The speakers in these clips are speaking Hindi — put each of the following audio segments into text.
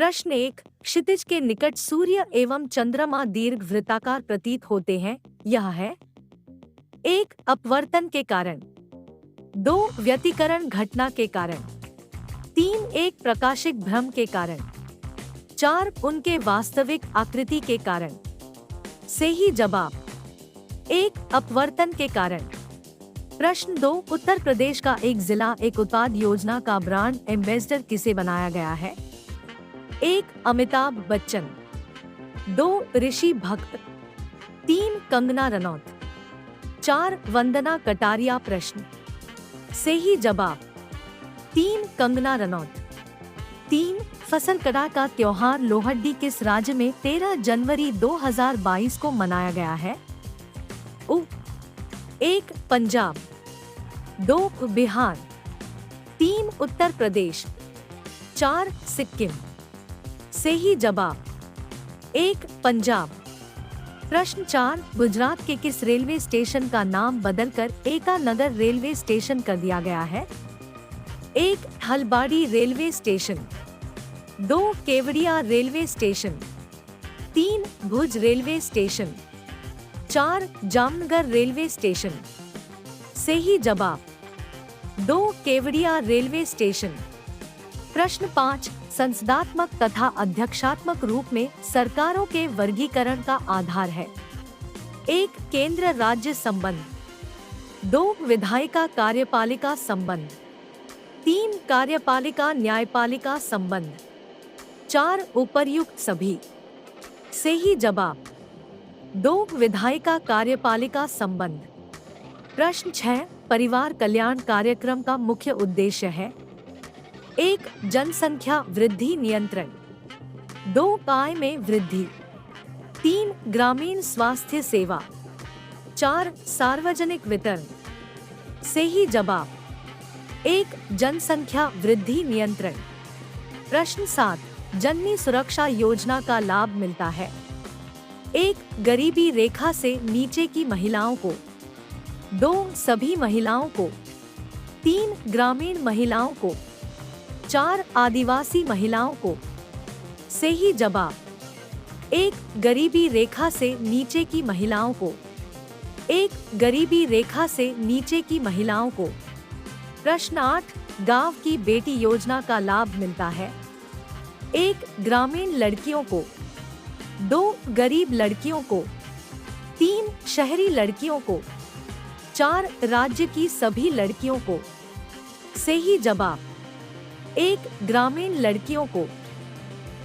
प्रश्न 1। क्षितिज के निकट सूर्य एवं चंद्रमा दीर्घ वृत्ताकार प्रतीत होते हैं। यह है 1। अपवर्तन के कारण, 2। व्यतिकरण घटना के कारण, 3। एक प्रकाशिक भ्रम के कारण, 4। उनके वास्तविक आकृति के कारण। सही जवाब 1। अपवर्तन के कारण। प्रश्न 2। उत्तर प्रदेश का एक जिला एक उत्पाद योजना का ब्रांड एम्बेसडर किसे बनाया गया है? 1। अमिताभ बच्चन, 2। ऋषि भक्त, 3। कंगना रनौत, 4। वंदना कटारिया। प्रश्न सही जवाब 3। कंगना रनौत। 3। फसल कटाई का त्योहार लोहड़ी किस राज्य में 13 जनवरी 2022 को मनाया गया है? 1। पंजाब, 2। बिहार, 3। उत्तर प्रदेश, 4। सिक्किम। सही जवाब 1। पंजाब। प्रश्न 4। गुजरात के किस रेलवे स्टेशन का नाम बदलकर एकानगर रेलवे स्टेशन कर दिया गया है? 1। Halbari railway station, 2। Kevadia railway station, 3। Bhuj railway station, 4। Jamnagar railway station. सही जवाब 2। Kevadia railway station. प्रश्न 5। संसदात्मक तथा अध्यक्षात्मक रूप में सरकारों के वर्गीकरण का आधार है? 1। केंद्र राज्य संबंध, 2। विधायिका कार्यपालिका संबंध, 3। कार्यपालिका न्यायपालिका संबंध, 4। उपर्युक्त सभी। सही जवाब 2। विधायिका कार्यपालिका संबंध। प्रश्न 6। परिवार कल्याण कार्यक्रम का मुख्य उद्देश्य है? 1। जनसंख्या वृद्धि नियंत्रण, 2। आय में वृद्धि, 3। ग्रामीण स्वास्थ्य सेवा, 4। सार्वजनिक वितरण। सही जवाब 1। जनसंख्या वृद्धि नियंत्रण। प्रश्न 7। जननी सुरक्षा योजना का लाभ मिलता है? 1। गरीबी रेखा से नीचे की महिलाओं को, 2। सभी महिलाओं को, 3। ग्रामीण महिलाओं को, 4। आदिवासी महिलाओं को। सही जवाब 1। गरीबी रेखा से नीचे की महिलाओं को, 1। गरीबी रेखा से नीचे की महिलाओं को। प्रश्न 8। गांव की बेटी योजना का लाभ मिलता है? 1। ग्रामीण लड़कियों को, 2। गरीब लड़कियों को, 3। शहरी लड़कियों को, 4। राज्य की सभी लड़कियों को। सही जवाब 1। ग्रामीण लड़कियों को।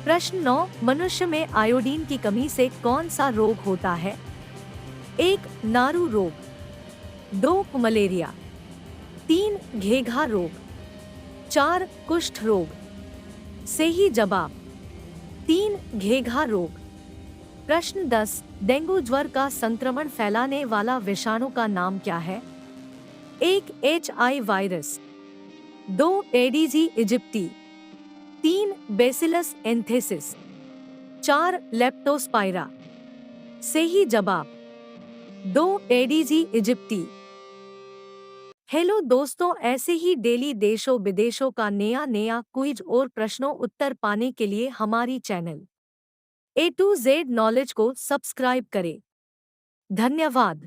प्रश्न 9। मनुष्य में आयोडीन की कमी से कौन सा रोग होता है? 1। नारू रोग, 2। मलेरिया, 3। घेघा रोग, 4। कुष्ठ रोग। सही जवाब 3। घेघा रोग। प्रश्न 10। डेंगू ज्वर का संक्रमण फैलाने वाला विषाणु का नाम क्या है? 1। HI virus, 2। ADG इजिप्टी, 3। Bacillus antithesis, 4। Leptospira. सही जवाब 2। एडीजी इजिप्टी। हेलो दोस्तों, ऐसे ही डेली देशों विदेशों का नया नया क्विज और प्रश्नों उत्तर पाने के लिए हमारी channel A to Z knowledge को सब्सक्राइब करें। धन्यवाद।